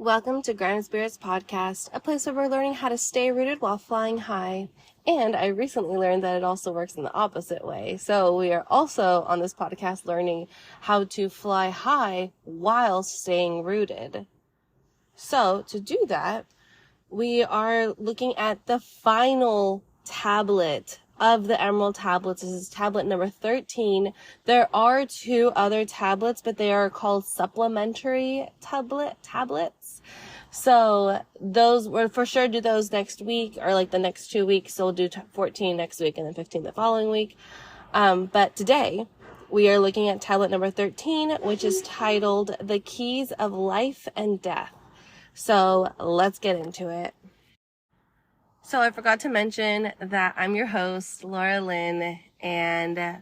Welcome to Grounded Spirits Podcast, a place where we're learning how to stay rooted while flying high. And I recently learned that it also works in the opposite way. So we are also on this podcast learning how to fly high while staying rooted. So to do that, we are looking at the final tablet of the Emerald Tablets. This is tablet number 13. There are two other tablets, but they are called supplementary tablets. So those, we'll for sure do those next week, or like the next 2 weeks. So we'll do 14 next week and then 15 the following week. But today we are looking at tablet number 13, which is titled The Keys of Life and Death. So let's get into it. So I forgot to mention that I'm your host, Laura Lynn, and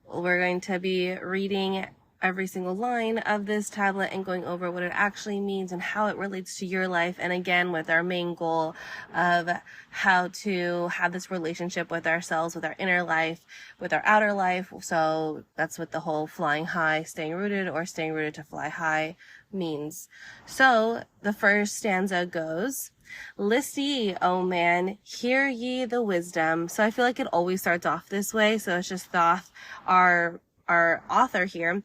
we're going to be reading every single line of this tablet and going over what it actually means and how it relates to your life. And again, with our main goal of how to have this relationship with ourselves, with our inner life, with our outer life. So that's what the whole flying high, staying rooted, or staying rooted to fly high means. So the first stanza goes, "List ye, O man, hear ye the wisdom." So I feel like it always starts off this way. So it's just Thoth, our author here,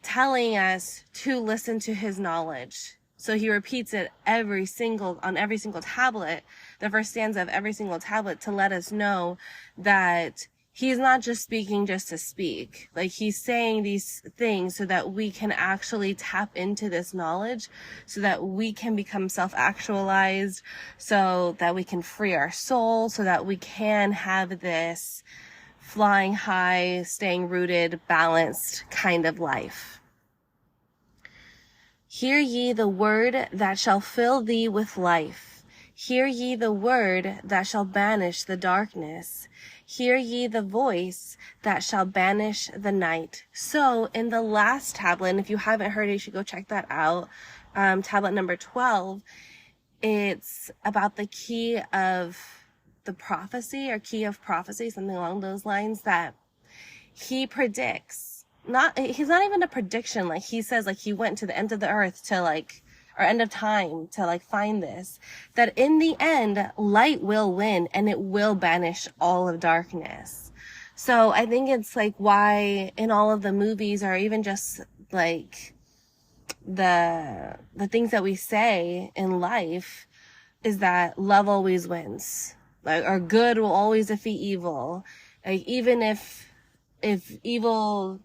telling us to listen to his knowledge. So he repeats it on every single tablet, the first stanza of every single tablet, to let us know that he's not just speaking just to speak. Like, he's saying these things so that we can actually tap into this knowledge, so that we can become self-actualized, so that we can free our soul, so that we can have this flying high, staying rooted, balanced kind of life. "Hear ye the word that shall fill thee with life. Hear ye the word that shall banish the darkness. Hear ye the voice that shall banish the night." So in the last tablet, and if you haven't heard it, you should go check that out, tablet number 12, it's about the key of the prophecy, or key of prophecy, something along those lines, that he predicts. He's not even a prediction. Like, he says, like, he went to the end of the earth to, like, or end of time to, like, find this, that in the end, light will win and it will banish all of darkness. So I think it's like why in all of the movies, or even just like the things that we say in life, is that love always wins. Like, or good will always defeat evil. Like, even if evil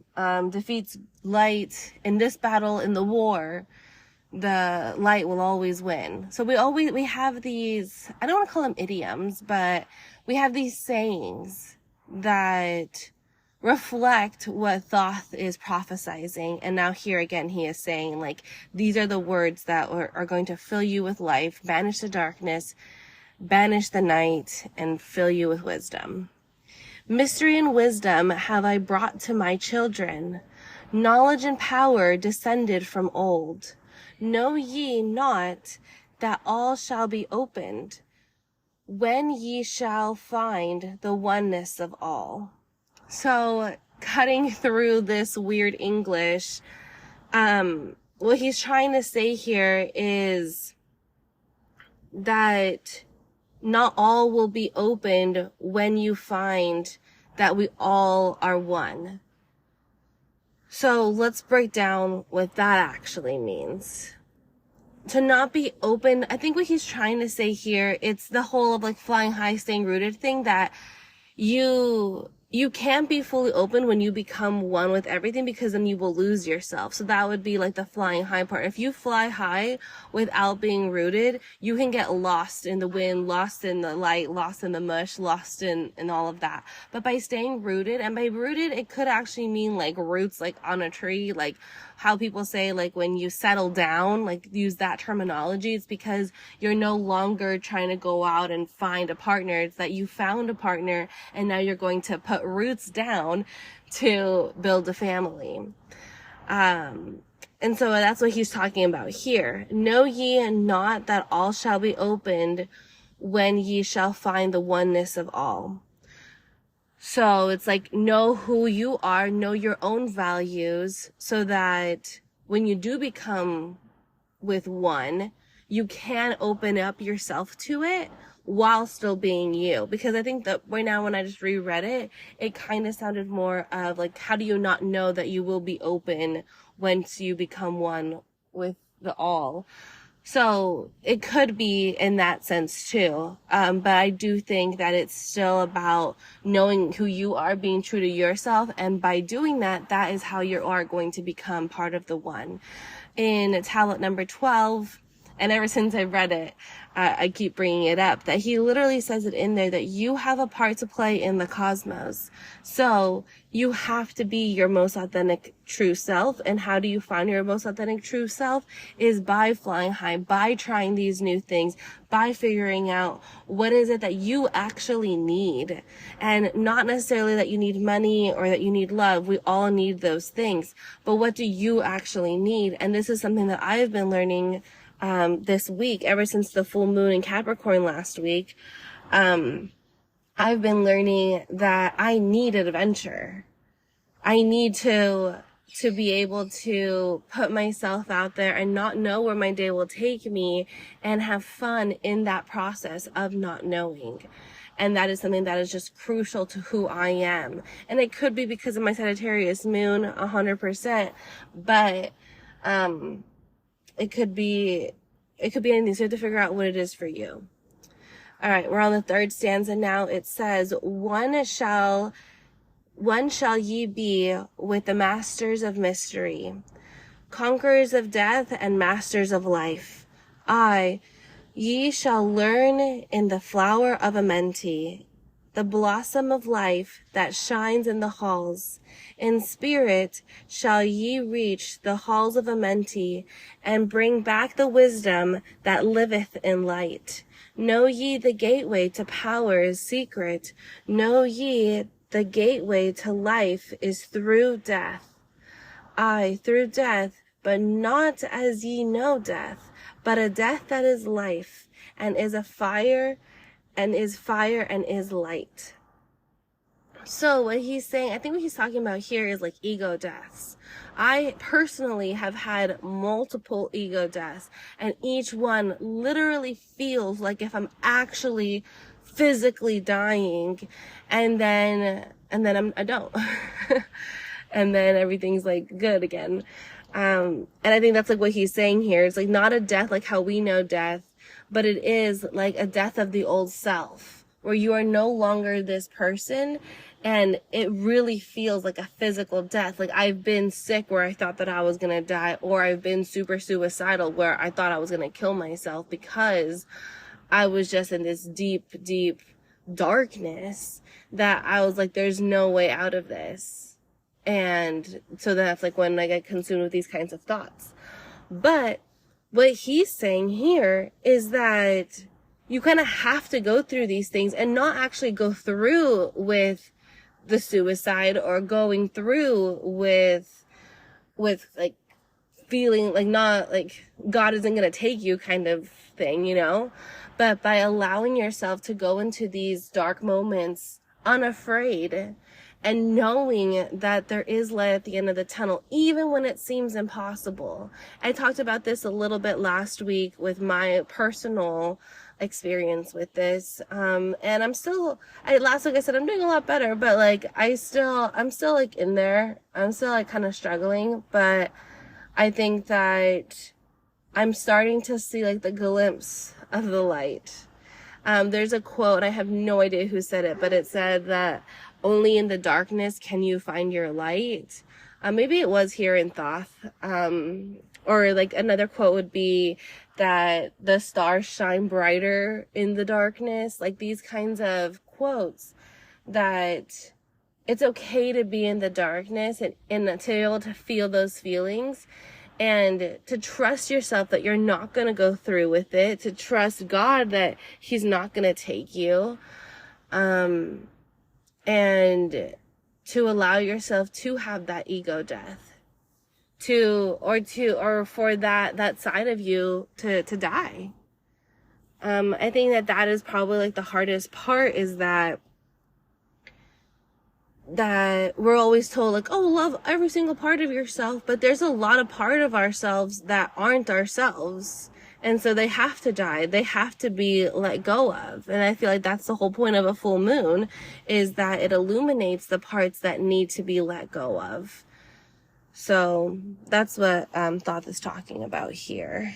defeats light in this battle, in the war, the light will always win. So we have these, I don't want to call them idioms, but we have these sayings that reflect what Thoth is prophesizing. And now here again, he is saying, like, these are the words that are going to fill you with life, banish the darkness, banish the night, and fill you with wisdom. "Mystery and wisdom have I brought to my children. Knowledge and power descended from old. Know ye not that all shall be opened, when ye shall find the oneness of all?" So, cutting through this weird English, what he's trying to say here is that not all will be opened when you find that we all are one. So let's break down what that actually means. To not be open, I think what he's trying to say here, it's the whole of like flying high, staying rooted thing, that you can't be fully open when you become one with everything, because then you will lose yourself. So that would be like the flying high part. If you fly high without being rooted, you can get lost in the wind, lost in the light, lost in the mush, lost in all of that. But by staying rooted, and by rooted, it could actually mean like roots, like on a tree, like how people say, like, when you settle down, like, use that terminology. It's because you're no longer trying to go out and find a partner. It's that you found a partner and now you're going to put roots down to build a family. And so that's what he's talking about here. "Know ye not that all shall be opened, when ye shall find the oneness of all?" So it's like, know who you are, know your own values, so that when you do become with one, you can open up yourself to it while still being you. Because I think that right now when I just reread it, it kind of sounded more of like, how do you not know that you will be open once you become one with the all? So it could be in that sense too. But I do think that it's still about knowing who you are, being true to yourself. And by doing that, that is how you are going to become part of the one. In tablet number 12, and ever since I read it, I keep bringing it up, that he literally says it in there that you have a part to play in the cosmos. So you have to be your most authentic true self. And how do you find your most authentic true self? Is by flying high, by trying these new things, by figuring out what is it that you actually need. And not necessarily that you need money or that you need love. We all need those things. But what do you actually need? And this is something that I've been learning this week, ever since the full moon in Capricorn last week. I've been learning that I need an adventure. I need to be able to put myself out there and not know where my day will take me and have fun in that process of not knowing. And that is something that is just crucial to who I am. And it could be because of my Sagittarius moon, 100%, but, it could be anything. So you have to figure out what it is for you. All right, we're on the third stanza now. It says, one shall ye be with the masters of mystery, conquerors of death and masters of life. Aye, ye shall learn in the flower of Amenti, the blossom of life that shines in the halls. In spirit shall ye reach the halls of Amenti, and bring back the wisdom that liveth in light. Know ye the gateway to power is secret. Know ye the gateway to life is through death. Aye, through death, but not as ye know death, but a death that is life, and is a fire, and is light. So what he's saying, I think what he's talking about here is like ego deaths. I personally have had multiple ego deaths, and each one literally feels like if I'm actually physically dying, and then I don't. And then everything's like good again. And I think that's like what he's saying here. It's like not a death like how we know death, but it is like a death of the old self, where you are no longer this person, and it really feels like a physical death. Like I've been sick where I thought that I was gonna die, or I've been super suicidal where I thought I was gonna kill myself because I was just in this deep, deep darkness that I was like, there's no way out of this. And so that's like when I get consumed with these kinds of thoughts. But what he's saying here is that you kind of have to go through these things and not actually go through with the suicide or going through with like feeling like not like God isn't going to take you kind of thing, you know, but by allowing yourself to go into these dark moments unafraid and knowing that there is light at the end of the tunnel, even when it seems impossible. I talked about this a little bit last week with my personal experience with this. And last week I said, I'm doing a lot better, but like, I'm still like in there. I'm still like kind of struggling, but I think that I'm starting to see like the glimpse of the light. There's a quote, I have no idea who said it, but it said that only in the darkness can you find your light. Maybe it was here in Thoth. Or like another quote would be that the stars shine brighter in the darkness. Like these kinds of quotes, that it's okay to be in the darkness and to be able to feel those feelings, and to trust yourself that you're not going to go through with it, to trust God that he's not going to take you, and to allow yourself to have that ego death, or for that side of you to die. I think that is probably like the hardest part, is that that we're always told, like, oh, love every single part of yourself, but there's a lot of part of ourselves that aren't ourselves. And so they have to die. They have to be let go of. And I feel like that's the whole point of a full moon, is that it illuminates the parts that need to be let go of. So that's what Thoth is talking about here.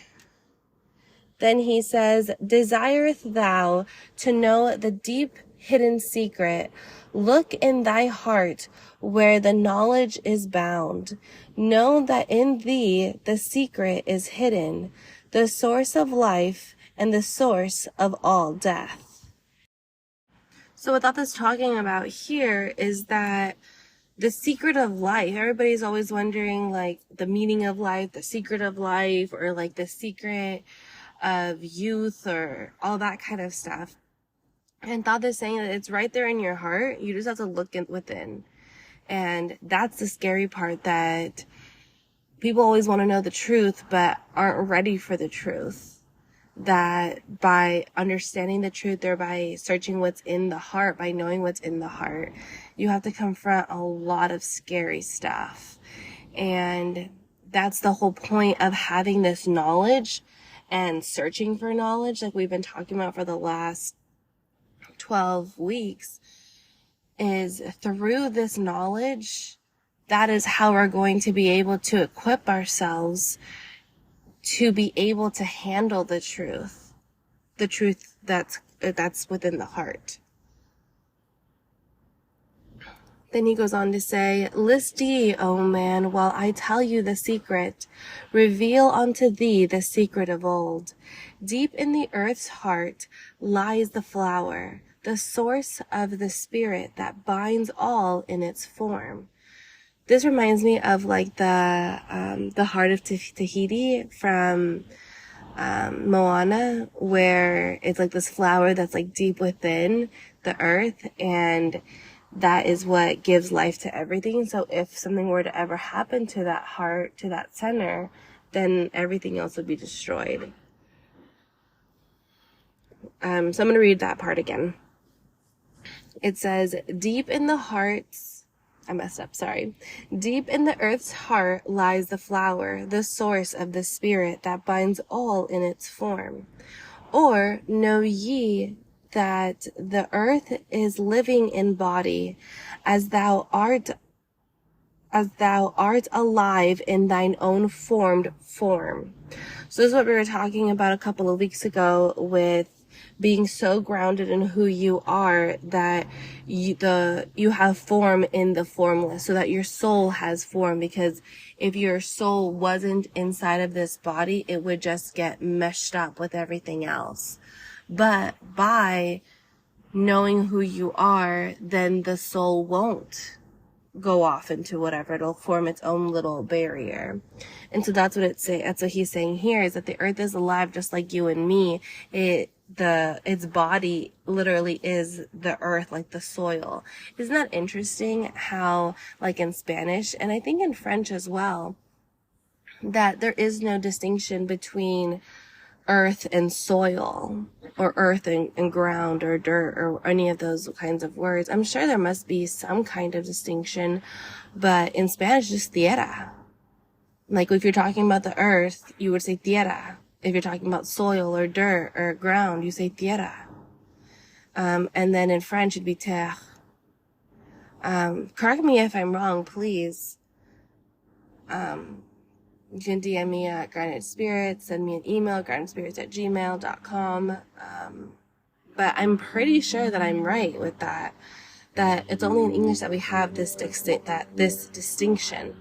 Then he says, desireth thou to know the deep hidden secret? Look in thy heart where the knowledge is bound. Know that in thee the secret is hidden, the source of life and the source of all death. So what Thoth is talking about here is that the secret of life, everybody's always wondering, like, the meaning of life, the secret of life, or like the secret of youth, or all that kind of stuff. And Thoth is saying that it's right there in your heart. You just have to look within. And that's the scary part, that people always want to know the truth, but aren't ready for the truth. That by understanding the truth, or by searching what's in the heart, by knowing what's in the heart, you have to confront a lot of scary stuff. And that's the whole point of having this knowledge and searching for knowledge, like we've been talking about for the last 12 weeks, is through this knowledge, that is how we're going to be able to equip ourselves to be able to handle the truth that's within the heart. Then he goes on to say, list ye, O man, while I tell you the secret. Reveal unto thee the secret of old. Deep in the earth's heart lies the flower, the source of the spirit that binds all in its form. This reminds me of like the heart of Tahiti from Moana, where it's like this flower that's like deep within the earth, and that is what gives life to everything. So if something were to ever happen to that heart, to that center, then everything else would be destroyed. So I'm going to read that part again. It says, deep in the earth's heart lies the flower, the source of the spirit that binds all in its form. Or know ye that the earth is living in body, as thou art alive in thine own formed form. So this is what we were talking about a couple of weeks ago, with being so grounded in who you are that you have form in the formless, so that your soul has form. Because if your soul wasn't inside of this body, it would just get meshed up with everything else. But by knowing who you are, then the soul won't go off into whatever. It'll form its own little barrier. And so that's what he's saying here, is that the earth is alive just like you and me. Its body literally is the earth, like the soil. Isn't that interesting how, like in Spanish, and I think in French as well, that there is no distinction between earth and soil, or earth and ground, or dirt, or any of those kinds of words. I'm sure there must be some kind of distinction, but in Spanish, just tierra. Like if you're talking about the earth, you would say tierra. If you're talking about soil or dirt or ground, you say tierra. And then in French, it'd be terre. Correct me if I'm wrong, please. You can DM me at Grounded Spirits, send me an email, groundedspirits@gmail.com. But I'm pretty sure that I'm right with that it's only in English that we have this distinction.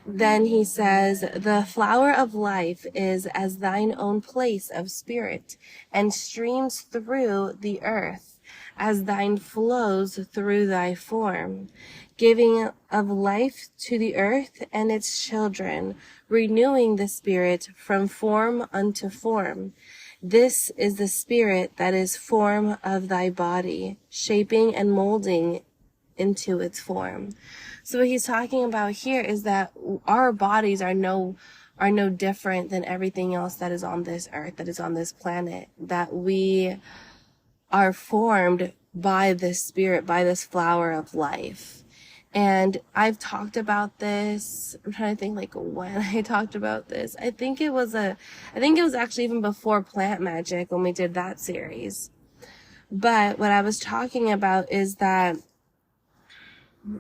Then he says, the flower of life is as thine own place of spirit, and streams through the earth, as thine flows through thy form, giving of life to the earth and its children, renewing the spirit from form unto form. This is the spirit that is form of thy body, shaping and molding into its form. So what he's talking about here is that our bodies are no different than everything else that is on this earth, that is on this planet, that we are formed by this spirit, by this flower of life. And I've talked about this. I'm trying to think like when I talked about this. I think it was actually even before Plant Magic when we did that series. But what I was talking about is that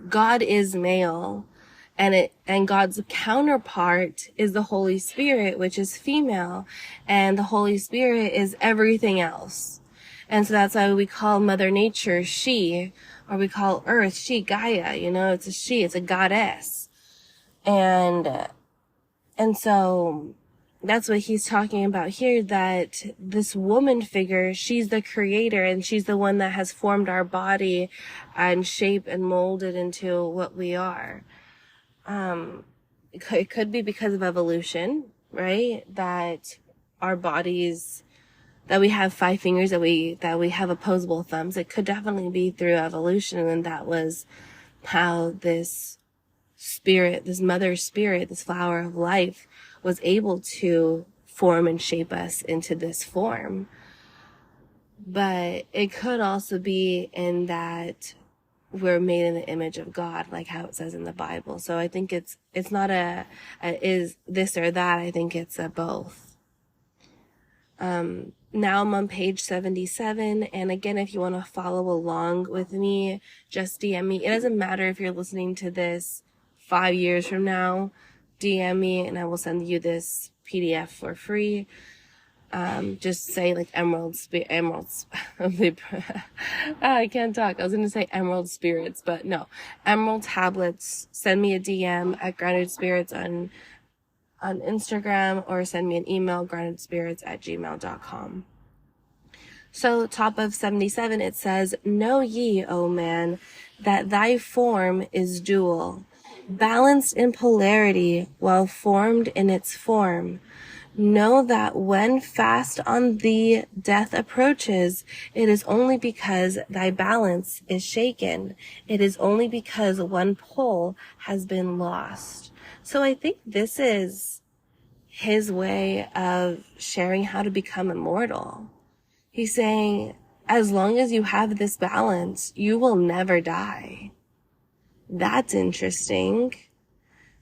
God is male, and God's counterpart is the Holy Spirit, which is female, and the Holy Spirit is everything else. And so that's why we call Mother Nature she, or we call Earth she, Gaia, it's a she, it's a goddess. And so that's what he's talking about here, that this woman figure, she's the creator, and she's the one that has formed our body and shaped and molded into what we are. It could be because of evolution, right? That our bodies, that we have 5 fingers, that we have opposable thumbs. It could definitely be through evolution, and that was how this spirit, this mother spirit, this flower of life, was able to form and shape us into this form. But it could also be in that we're made in the image of God, like how it says in the Bible. So I think it's not a is this or that. I think it's a both. Now I'm on page 77. And again, if you want to follow along with me, just DM me. It doesn't matter if you're listening to this 5 years from now. DM me and I will send you this PDF for free. Just say like emeralds. I can't talk. I was going to say emerald spirits, but no, emerald tablets. Send me a DM at Grounded Spirits on Instagram, or send me an email, groundedspirits@gmail.com. So top of 77, it says, "Know ye, O man, that thy form is dual, balanced in polarity, well formed in its form. Know that when fast on thee death approaches, it is only because thy balance is shaken. It is only because one pole has been lost." So I think this is his way of sharing how to become immortal. He's saying, as long as you have this balance, you will never die. That's interesting.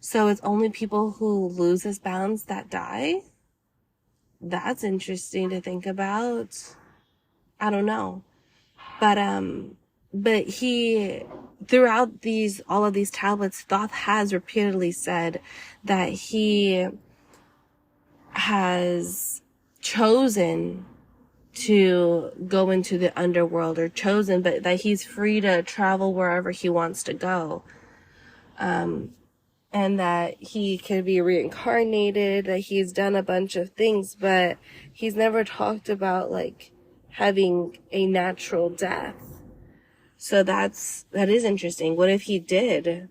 So it's only people who lose this balance that die? That's interesting to think about. I don't know. But he, throughout all of these tablets, Thoth has repeatedly said that he has chosen to go into the underworld, or chosen, but that he's free to travel wherever he wants to go. And that he could be reincarnated, that he's done a bunch of things, but he's never talked about like having a natural death. So that is interesting. What if he did?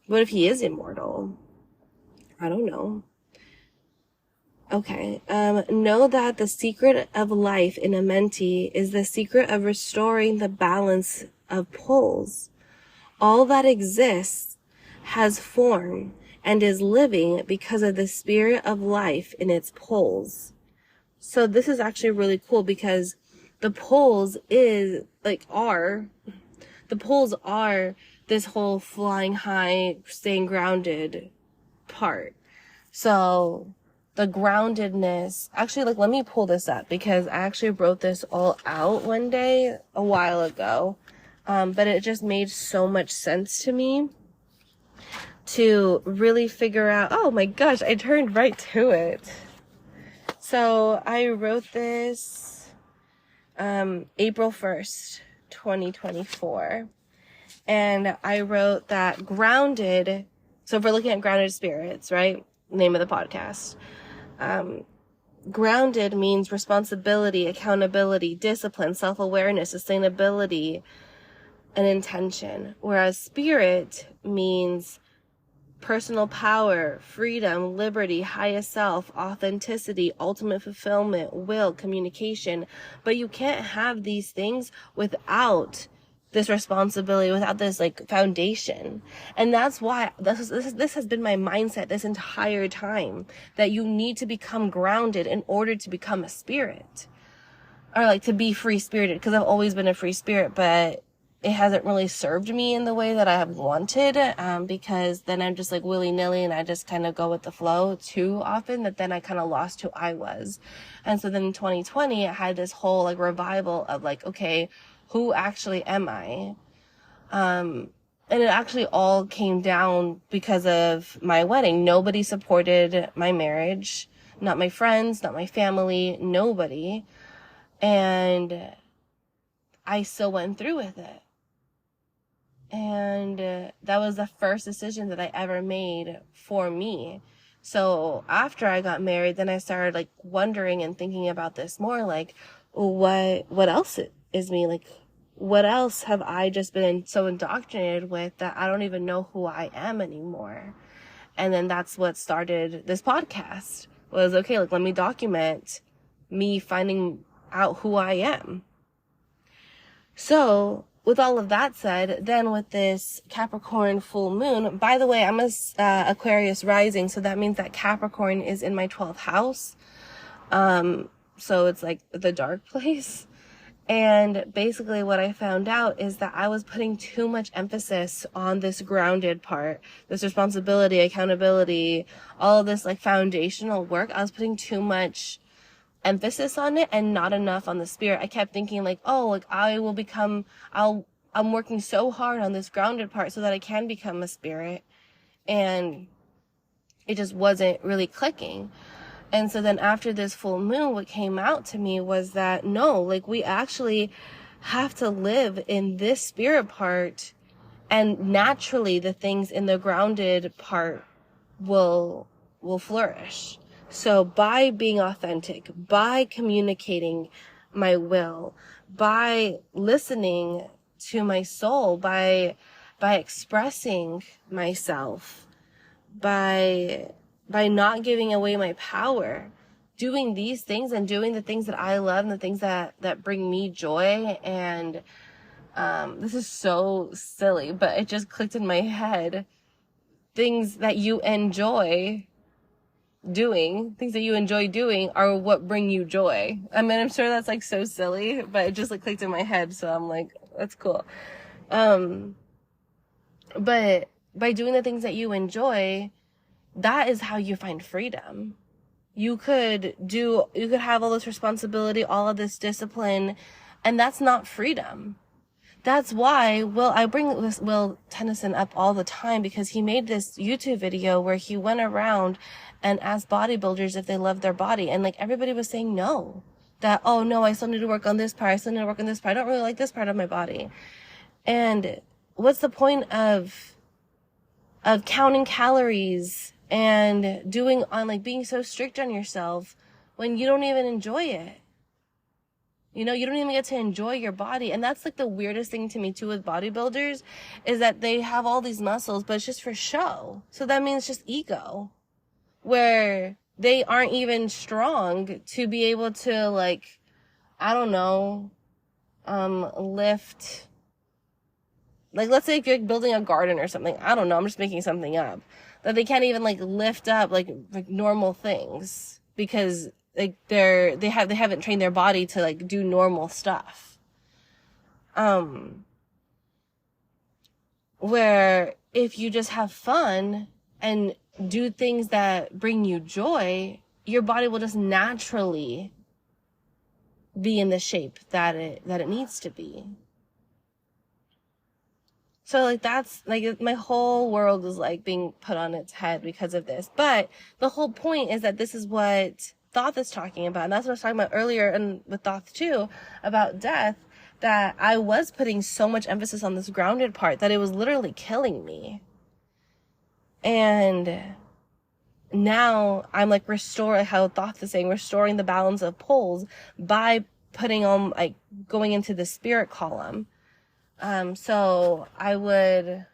What if he is immortal? I don't know. Okay. Know that the secret of life in a mentee is the secret of restoring the balance of poles. All that exists has form and is living because of the spirit of life in its poles. So this is actually really cool, because the poles are this whole flying high, staying grounded part. So the groundedness, actually, let me pull this up, because I actually wrote this all out one day a while ago. But it just made so much sense to me to really figure out, oh my gosh, I turned right to it. So I wrote this, April 1st, 2024. And I wrote that grounded, so if we're looking at grounded spirits, right? Name of the podcast. Grounded means responsibility, accountability, discipline, self-awareness, sustainability, and intention. Whereas spirit means personal power, freedom, liberty, highest self, authenticity, ultimate fulfillment, will, communication. But you can't have these things without this responsibility, without this foundation. And that's why this has been my mindset this entire time, that you need to become grounded in order to become a spirit. or like to be free spirited, because I've always been a free spirit, but it hasn't really served me in the way that I have wanted, because then I'm just like willy-nilly and I just kind of go with the flow too often, that then I kind of lost who I was. And so then in 2020, I had this whole like revival of like, okay, who actually am I? And it actually all came down because of my wedding. Nobody supported my marriage, not my friends, not my family, nobody. And I still went through with it. And that was the first decision that I ever made for me. So after I got married, then I started like wondering and thinking about this more, like, what else is me? Like, what else have I just been so indoctrinated with that I don't even know who I am anymore? And then that's what started this podcast, was, okay, like, let me document me finding out who I am. So with all of that said, then with this Capricorn full moon, by the way, I'm a Aquarius rising, so that means that Capricorn is in my 12th house. So it's like the dark place. And basically what I found out is that I was putting too much emphasis on this grounded part, this responsibility, accountability, all of this like foundational work. I was putting too much emphasis on it and not enough on the spirit. I kept thinking like, oh, like I'm working so hard on this grounded part so that I can become a spirit. And it just wasn't really clicking. And so then after this full moon, what came out to me was that no, like we actually have to live in this spirit part, and naturally the things in the grounded part will flourish. So by being authentic, by communicating my will, by listening to my soul, by expressing myself, by not giving away my power, doing these things and doing the things that I love and the things that bring me joy. And this is so silly, but it just clicked in my head. Things that you enjoy doing are what bring you joy. I mean, I'm sure that's like so silly, but it just like clicked in my head. So I'm like, that's cool. But by doing the things that you enjoy, that is how you find freedom. You could have all this responsibility, all of this discipline, and that's not freedom. That's why, I bring this Will Tennyson up all the time, because he made this YouTube video where he went around and asked bodybuilders if they loved their body. And like everybody was saying no. That, oh no, I still need to work on this part. I still need to work on this part. I don't really like this part of my body. And what's the point of counting calories and being so strict on yourself when you don't even enjoy it? You know, you don't even get to enjoy your body. And that's like the weirdest thing to me too with bodybuilders, is that they have all these muscles, but it's just for show. So that means just ego, where they aren't even strong to be able to, like, I don't know, lift. Like, let's say if you're building a garden or something, I don't know, I'm just making something up, that they can't even like lift up like normal things because like they haven't trained their body to like do normal stuff. Where if you just have fun and do things that bring you joy, your body will just naturally be in the shape that it needs to be. So like that's like my whole world is like being put on its head because of this. But the whole point is that this is what Thoth is talking about. And that's what I was talking about earlier, and with Thoth too, about death, that I was putting so much emphasis on this grounded part that it was literally killing me. And now I'm like how Thoth is saying, restoring the balance of poles by putting on, like, going into the spirit column. So I would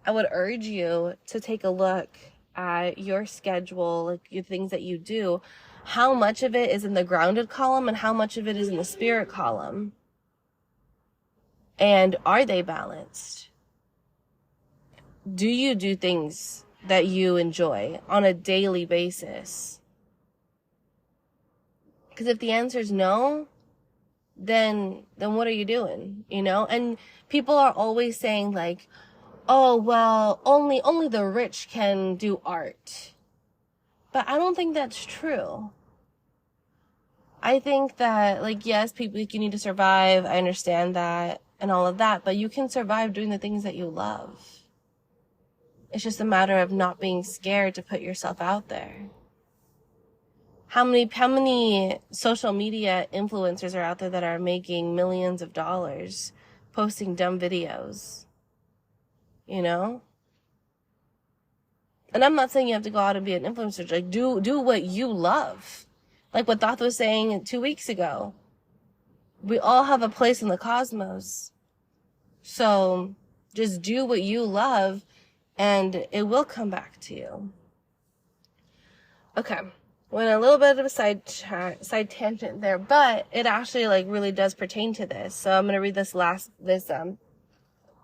urge you to take a look at your schedule, like your things that you do, how much of it is in the grounded column and how much of it is in the spirit column. And are they balanced? Do you do things that you enjoy on a daily basis? Because if the answer is no, then what are you doing? You know? And people are always saying like, oh, well, only the rich can do art. But I don't think that's true. I think that, like, yes, you need to survive. I understand that and all of that, but you can survive doing the things that you love. It's just a matter of not being scared to put yourself out there. How many social media influencers are out there that are making millions of dollars posting dumb videos? You know? And I'm not saying you have to go out and be an influencer. Like, do what you love. Like what Thoth was saying 2 weeks ago. We all have a place in the cosmos. So just do what you love and it will come back to you. Okay. Went a little bit of a side tangent there, but it actually like really does pertain to this. So I'm going to read this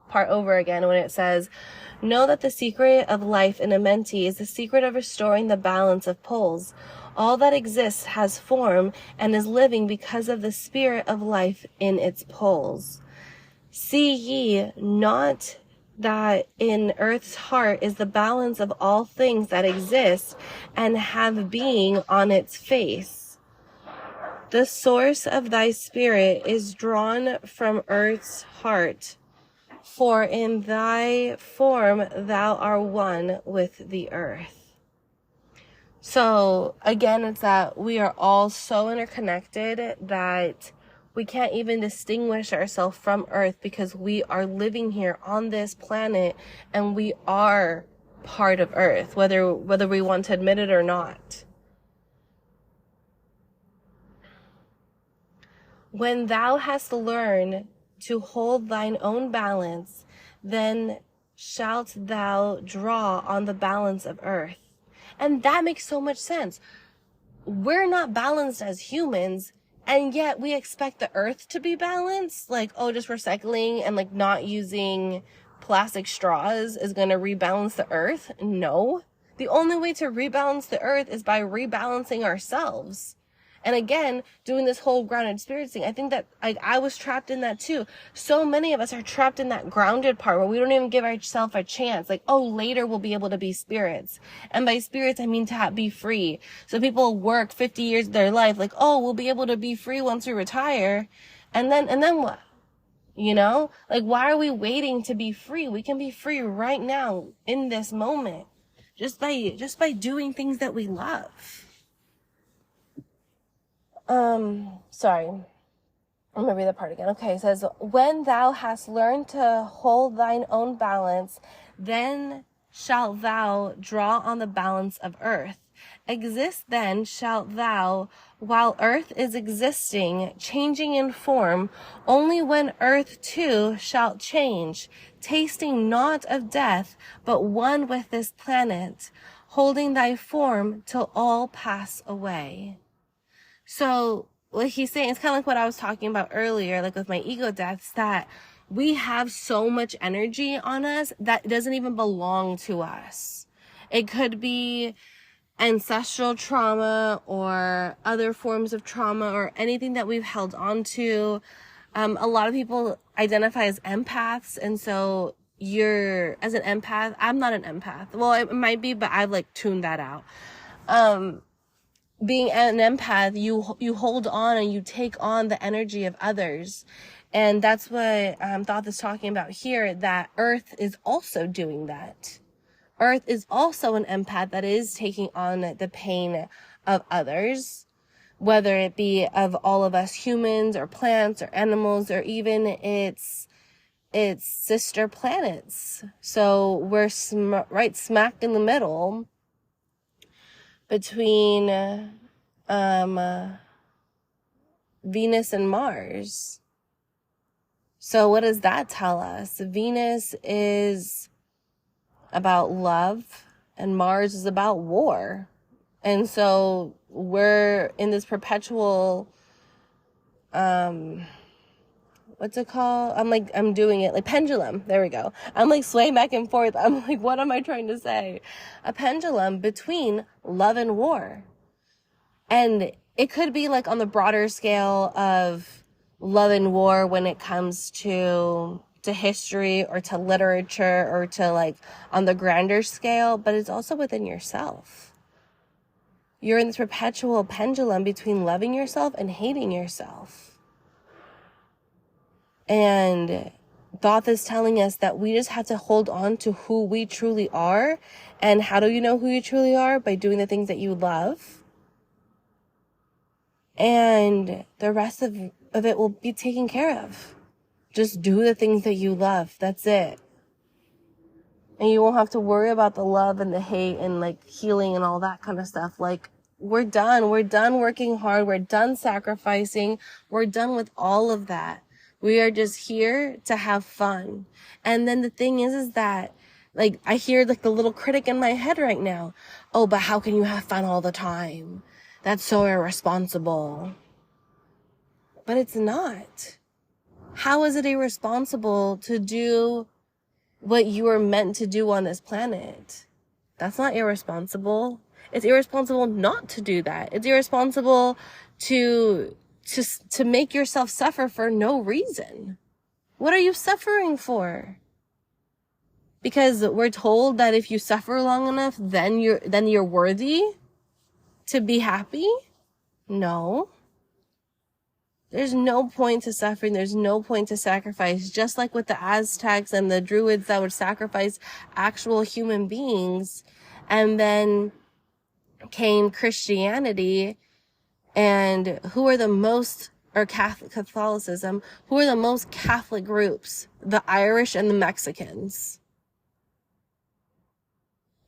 part over again when it says, know that the secret of life in a mentee is the secret of restoring the balance of poles. All that exists has form and is living because of the spirit of life in its poles. See ye not that in earth's heart is the balance of all things that exist and have being on its face. The source of thy spirit is drawn from earth's heart, for in thy form thou art one with the earth. So again, it's that we are all so interconnected that we can't even distinguish ourselves from earth because we are living here on this planet and we are part of earth, whether we want to admit it or not. When thou hast learned to hold thine own balance, then shalt thou draw on the balance of earth. And that makes so much sense. We're not balanced as humans, and yet we expect the earth to be balanced. Like, oh, just recycling and like not using plastic straws is going to rebalance the earth. No. The only way to rebalance the earth is by rebalancing ourselves. And again, doing this whole grounded spirit thing, I think that I was trapped in that too. So many of us are trapped in that grounded part where we don't even give ourselves a chance. Like, oh, later we'll be able to be spirits. And by spirits, I mean to be free. So people work 50 years of their life, like, oh, we'll be able to be free once we retire. And then what? You know? Like, why are we waiting to be free? We can be free right now in this moment. Just by doing things that we love. Sorry. I'm gonna read the part again. Okay, it says, when thou hast learned to hold thine own balance, then shalt thou draw on the balance of earth. Exist then shalt thou, while earth is existing, changing in form, only when earth too shalt change, tasting not of death, but one with this planet, holding thy form till all pass away. So what he's saying, it's kind of like what I was talking about earlier, like with my ego deaths, that we have so much energy on us that doesn't even belong to us. It could be ancestral trauma or other forms of trauma or anything that we've held on to. A lot of people identify as empaths. And so as an empath, I'm not an empath. Well, it might be, but I've like tuned that out. Being an empath, you hold on and you take on the energy of others. And that's what Thoth is talking about here, that Earth is also doing that. Earth is also an empath that is taking on the pain of others, whether it be of all of us humans or plants or animals or even its sister planets. So we're right smack in the middle between Venus and Mars. So what does that tell us? Venus is about love and Mars is about war. And so we're in this perpetual, what's it called? I'm doing it like pendulum. There we go. I'm like swaying back and forth. I'm like, what am I trying to say? A pendulum between love and war. And it could be like on the broader scale of love and war when it comes to history or to literature or to like on the grander scale, but it's also within yourself. You're in this perpetual pendulum between loving yourself and hating yourself. And Thoth is telling us that we just have to hold on to who we truly are. And how do you know who you truly are? By doing the things that you love. And the rest of it will be taken care of. Just do the things that you love. That's it. And you won't have to worry about the love and the hate and like healing and all that kind of stuff. Like, we're done. We're done working hard. We're done sacrificing. We're done with all of that. We are just here to have fun. And then the thing is that, like, I hear like the little critic in my head right now. Oh, but how can you have fun all the time? That's so irresponsible. But it's not. How is it irresponsible to do what you were meant to do on this planet? That's not irresponsible. It's irresponsible not to do that. It's irresponsible to make yourself suffer for no reason. What are you suffering for? Because we're told that if you suffer long enough, then you're worthy to be happy? No. There's no point to suffering. There's no point to sacrifice. Just like with the Aztecs and the Druids that would sacrifice actual human beings. And then came Christianity, and who are the most, or Catholicism, who are the most Catholic groups? The Irish and the Mexicans.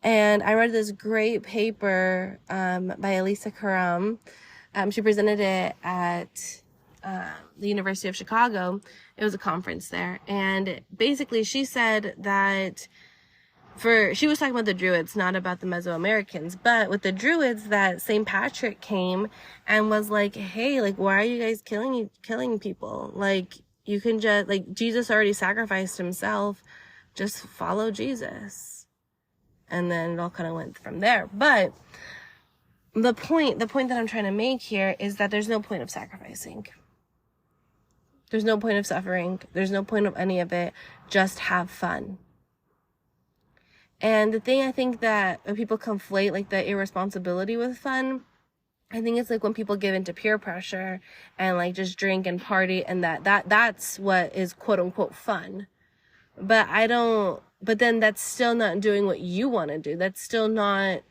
And I read this great paper by Elisa Karam. She presented it at the University of Chicago. It was a conference there. And basically she said that she was talking about the Druids, not about the Mesoamericans, but with the Druids that St. Patrick came and was like, hey, like, why are you guys killing people? Like, you can just, like, Jesus already sacrificed himself. Just follow Jesus. And then it all kind of went from there. But the point that I'm trying to make here is that there's no point of sacrificing. There's no point of suffering. There's no point of any of it. Just have fun. And the thing I think that when people conflate like the irresponsibility with fun, I think it's like when people give into peer pressure and like just drink and party, and that's what is quote unquote fun. But then that's still not doing what you want to do. That's still not,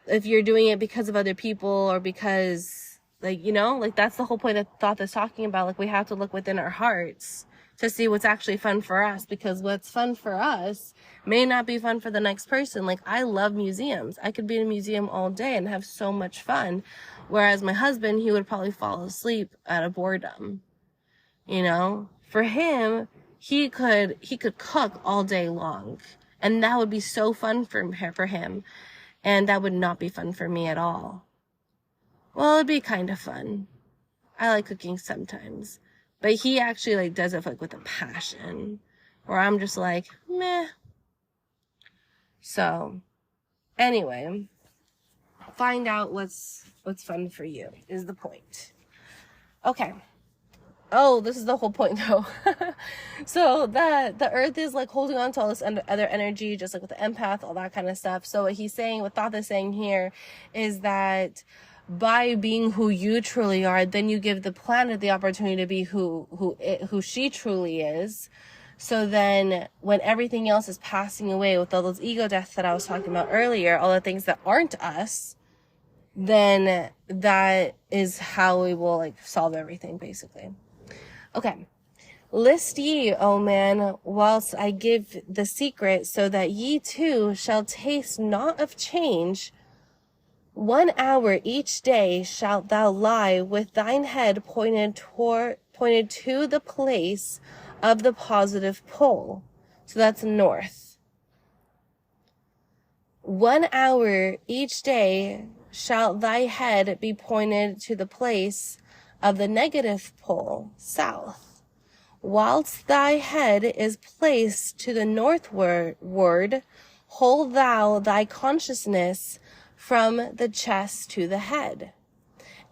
if you're doing it because of other people or because, like, you know, like that's the whole point that Thoth is talking about. Like, we have to look within our hearts to see what's actually fun for us, because what's fun for us may not be fun for the next person. Like, I love museums. I could be in a museum all day and have so much fun. Whereas my husband, he would probably fall asleep out of boredom. You know, for him, he could cook all day long, and that would be so fun for him. And that would not be fun for me at all. Well, it'd be kind of fun. I like cooking sometimes. But he actually like does it like with a passion, where I'm just like, meh. So, anyway, find out what's fun for you is the point. Okay. Oh, this is the whole point though. So the earth is like holding on to all this other energy, just like with the empath, all that kind of stuff. So what he's saying, what Thoth is saying here is that by being who you truly are, then you give the planet the opportunity to be who she truly is. So then when everything else is passing away with all those ego deaths that I was talking about earlier, all the things that aren't us, then that is how we will like solve everything basically. Okay. List ye, O man, whilst I give the secret, so that ye too shall taste not of change. 1 hour each day shalt thou lie with thine head pointed to the place of the positive pole. So that's north. 1 hour each day shalt thy head be pointed to the place of the negative pole, south. Whilst thy head is placed to the northward, hold thou thy consciousness from the chest to the head.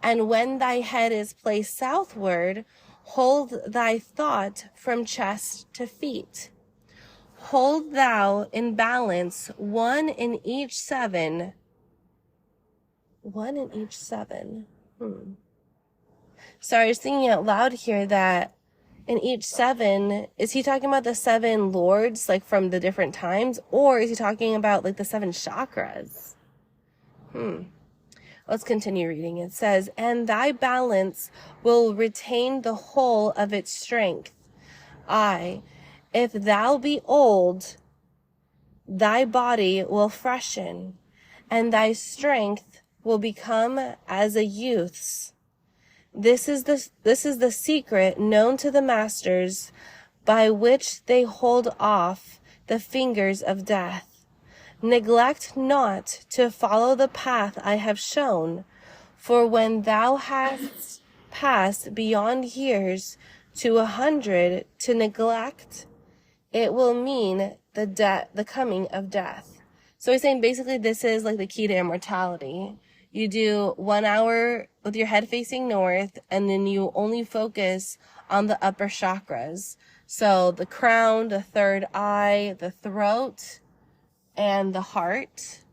And when thy head is placed southward, Hold thy thought from chest to feet. Hold thou in balance one in each seven. One in each seven. Sorry, I was thinking out loud here that in each seven, is he talking about the seven lords, like from the different times? Or is he talking about like the seven chakras? Let's continue reading. It says, and thy balance will retain the whole of its strength. Aye, if thou be old, thy body will freshen, and thy strength will become as a youth's. This is the secret known to the masters, by which they hold off the fingers of death. Neglect not to follow the path I have shown, for when thou hast passed beyond years to 100, to neglect, it will mean the coming of death. So he's saying basically this is like the key to immortality. You do 1 hour with your head facing north, and then you only focus on the upper chakras. So the crown, the third eye, the throat, and the heart.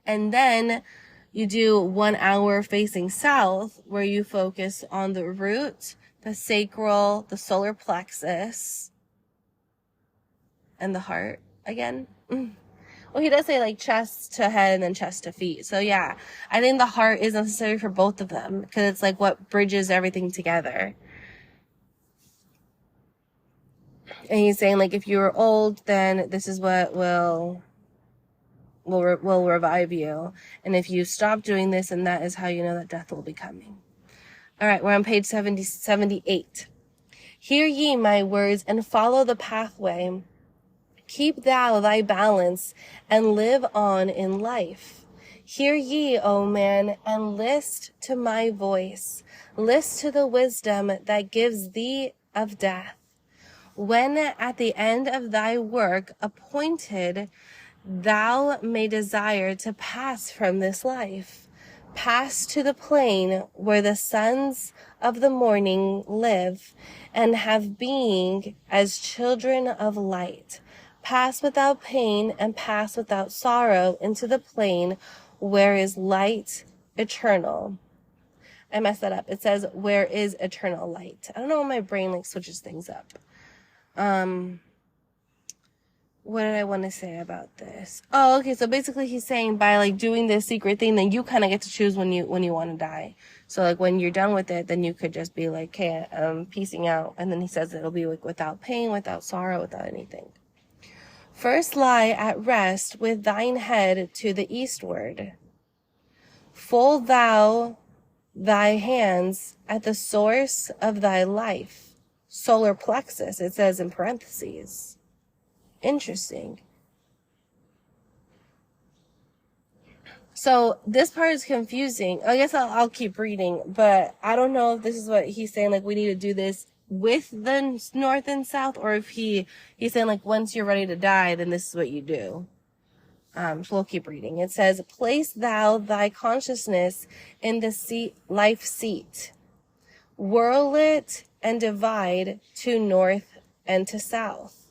And then you do 1 hour facing south, where you focus on the root, the sacral, the solar plexus, and the heart again. Well, he does say like chest to head and then chest to feet. So yeah, I think the heart is necessary for both of them, because it's like what bridges everything together. And he's saying like if you were old, then this is what will revive you. And if you stop doing this, and that is how you know that death will be coming. All right, we're on page 78. Hear ye my words and follow the pathway. Keep thou thy balance and live on in life. Hear ye, O man, and list to my voice. List to the wisdom that gives thee of death. When at the end of thy work appointed, thou may desire to pass from this life, pass to the plain where the sons of the morning live and have being as children of light. Pass without pain and pass without sorrow into the plain where is light eternal. I messed that up. It says, where is eternal light. I don't know why my brain like switches things up. What did I want to say about this? Oh, okay. So basically he's saying by like doing this secret thing, then you kind of get to choose when you want to die. So like when you're done with it, then you could just be like, okay, I'm peacing out. And then he says it'll be like without pain, without sorrow, without anything. First lie at rest with thine head to the eastward. Fold thou thy hands at the source of thy life. Solar plexus, it says in parentheses. Interesting. So this part is confusing. I guess I'll keep reading, but I don't know if this is what he's saying, like we need to do this with the north and south, or if he's saying like once you're ready to die, then this is what you do. So we'll keep reading. It says, place thou thy consciousness in the life seat. Whirl it and divide to north and to south.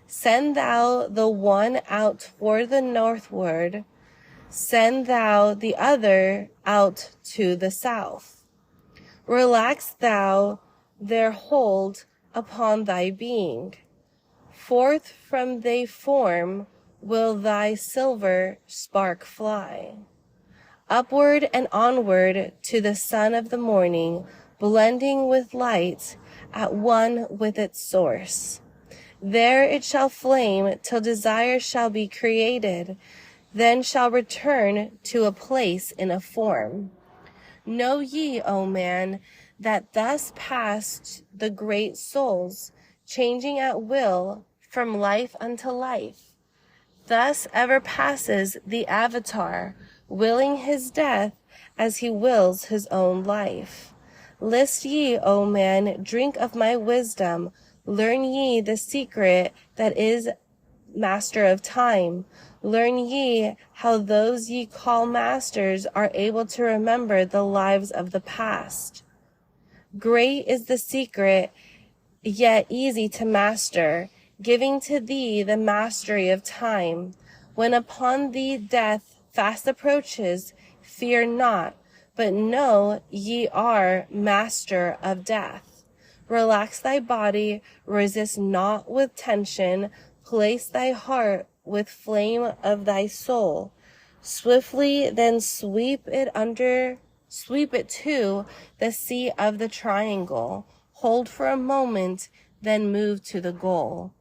Send thou the one out toward the northward. Send thou the other out to the south. Relax thou their hold upon thy being. Forth from thy form will thy silver spark fly. Upward and onward to the sun of the morning, blending with light at one with its source. There it shall flame till desire shall be created, then shall return to a place in a form. Know ye, O man, that thus passed the great souls, changing at will from life unto life. Thus ever passes the avatar, willing his death as he wills his own life. List ye, O man, drink of my wisdom, learn ye the secret that is master of time. Learn ye how those ye call masters are able to remember the lives of the past. Great is the secret, yet easy to master, giving to thee the mastery of time. When upon thee death fast approaches, fear not, but know ye are master of death. Relax thy body, resist not with tension, place thy heart with flame of thy soul. Swiftly then sweep it to the sea of the triangle. Hold for a moment, then move to the goal.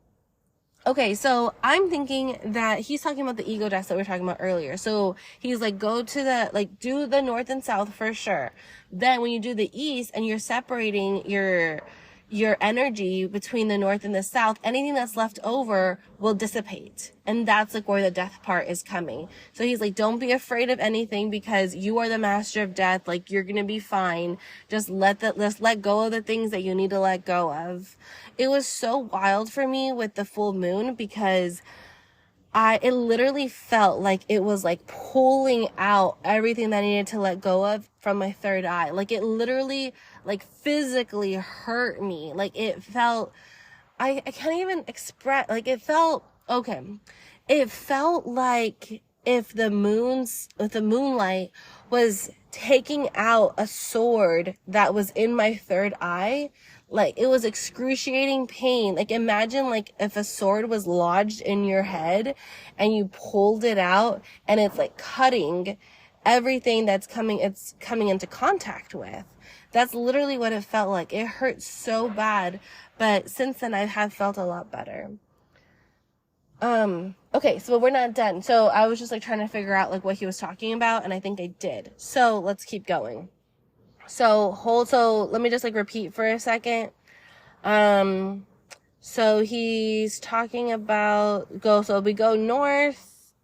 Okay, so I'm thinking that he's talking about the ego deaths that we were talking about earlier. So he's like, go to do the north and south for sure. Then when you do the east and you're separating your energy between the north and the south, anything that's left over will dissipate. And that's like where the death part is coming. So he's like, don't be afraid of anything because you are the master of death. Like, you're going to be fine. Just let's let go of the things that you need to let go of. It was so wild for me with the full moon because it literally felt like it was like pulling out everything that I needed to let go of from my third eye. Like, it literally like physically hurt me. Like, it felt, I can't even express, like, it felt, okay. It felt like if the moonlight was taking out a sword that was in my third eye. Like, it was excruciating pain. Like, imagine like if a sword was lodged in your head and you pulled it out and it's like cutting everything it's coming into contact with. That's literally what it felt like. It hurt so bad, but since then I have felt a lot better. Okay, so we're not done. So I was just like trying to figure out like what he was talking about, and I think I did. So let's keep going. So let me just like repeat for a second. So he's talking about so we go north.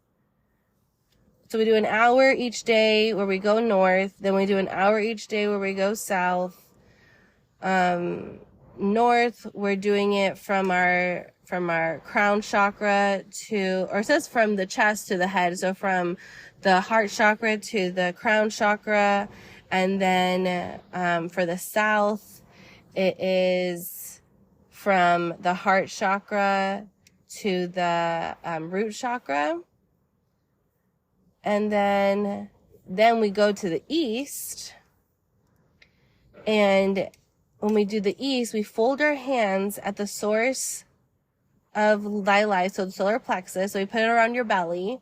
So we do an hour each day where we go north. Then we do an hour each day where we go south. North, we're doing it from our crown chakra it says from the chest to the head. So from the heart chakra to the crown chakra. And then, for the south, it is from the heart chakra to the, root chakra. And then we go to the east. And when we do the east, we fold our hands at the source of thy life. So the solar plexus. So we put it around your belly.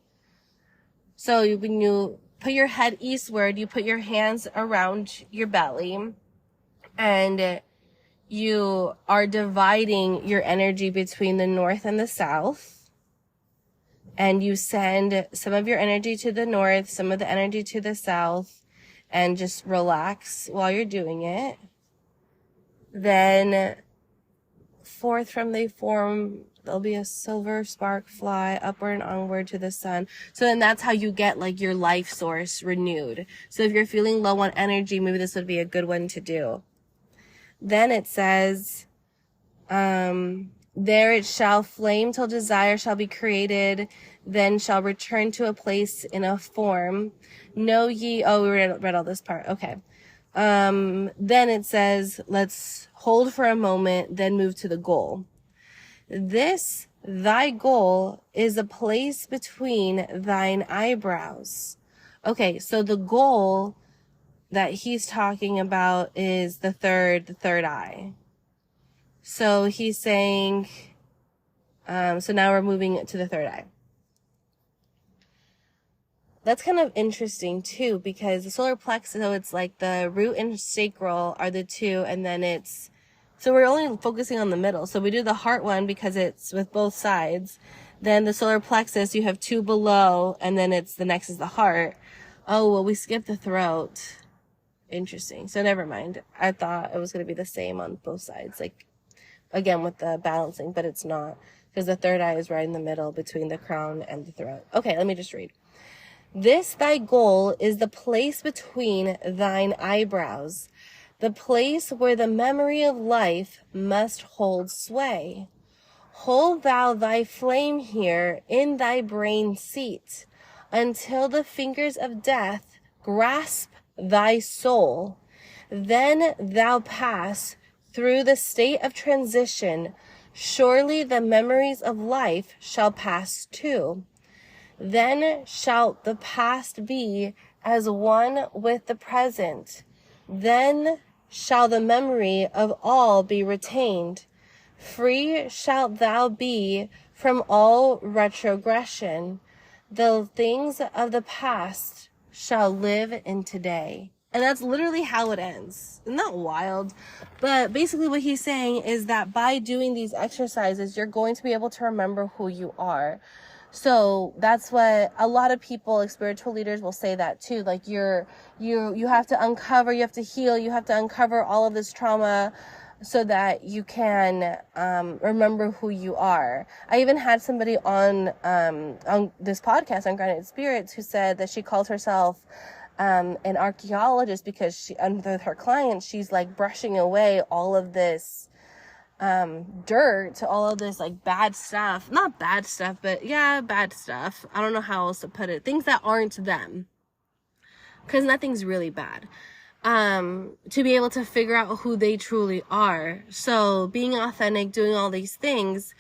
So when you put your head eastward, you put your hands around your belly, and you are dividing your energy between the north and the south. And you send some of your energy to the north, some of the energy to the south, and just relax while you're doing it. Then forth from they form, there'll be a silver spark fly upward and onward to the sun. So then that's how you get like your life source renewed. So if you're feeling low on energy, maybe this would be a good one to do. Then it says, there it shall flame till desire shall be created, then shall return to a place in a form. Know ye, we read all this part. Okay. Then it says, let's hold for a moment, then move to the goal. This, thy goal, is a place between thine eyebrows. Okay, so the goal that he's talking about is the third eye. So he's saying, so now we're moving to the third eye. That's kind of interesting too, because the solar plexus, so it's like the root and sacral are the two, and then so we're only focusing on the middle. So we do the heart one because it's with both sides. Then the solar plexus, you have two below, and then the next is the heart. Oh, well, we skipped the throat. Interesting. So never mind. I thought it was going to be the same on both sides, like, again, with the balancing, but it's not, because the third eye is right in the middle between the crown and the throat. Okay, let me just read. This thy goal is the place between thine eyebrows, the place where the memory of life must hold sway. Hold thou thy flame here in thy brain seat, until the fingers of death grasp thy soul. Then thou pass through the state of transition. Surely the memories of life shall pass too. Then shall the past be as one with the present. Then shall the memory of all be retained. Free shalt thou be from all retrogression. The things of the past shall live in today. And that's literally how it ends. Isn't that wild? But basically what he's saying is that by doing these exercises, you're going to be able to remember who you are. So that's what a lot of people, like spiritual leaders, will say that too. Like you have to uncover, you have to heal, you have to uncover all of this trauma so that you can remember who you are. I even had somebody on this podcast on Grounded Spirits who said that she calls herself an archaeologist because she, under her clients, she's like brushing away all of this dirt, all of this like bad stuff. Not bad stuff, but yeah, bad stuff. I don't know how else to put it. Things that aren't them. Because nothing's really bad. To be able to figure out who they truly are. So being authentic, doing all these things,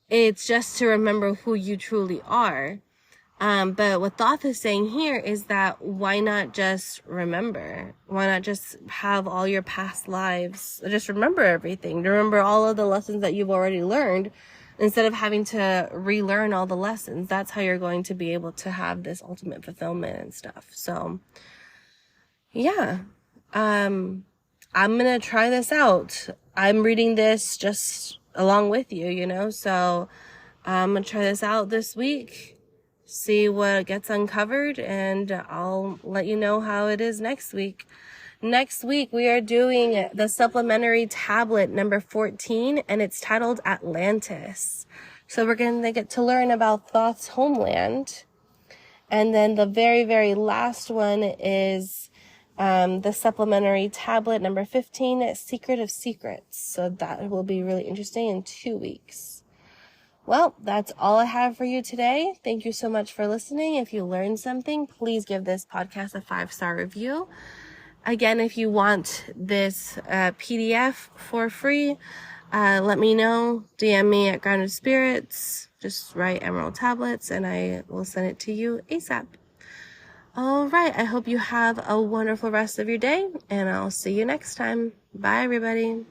it's just to remember who you truly are. But what Thoth is saying here is that why not just remember? Why not just have all your past lives? Just remember everything. Remember all of the lessons that you've already learned instead of having to relearn all the lessons. That's how you're going to be able to have this ultimate fulfillment and stuff. So, yeah. I'm gonna try this out. I'm reading this just along with you, so I'm gonna try this out this week. See what gets uncovered, and I'll let you know how it is next week. Next week, we are doing the supplementary tablet number 14, and it's titled Atlantis. So we're going to get to learn about Thoth's homeland. And then the very, very last one is the supplementary tablet number 15, Secret of Secrets. So that will be really interesting in 2 weeks. Well, that's all I have for you today. Thank you so much for listening. If you learned something, please give this podcast a 5-star review. Again, if you want this PDF for free, let me know. DM me at Grounded Spirits. Just write Emerald Tablets and I will send it to you ASAP. All right. I hope you have a wonderful rest of your day and I'll see you next time. Bye, everybody.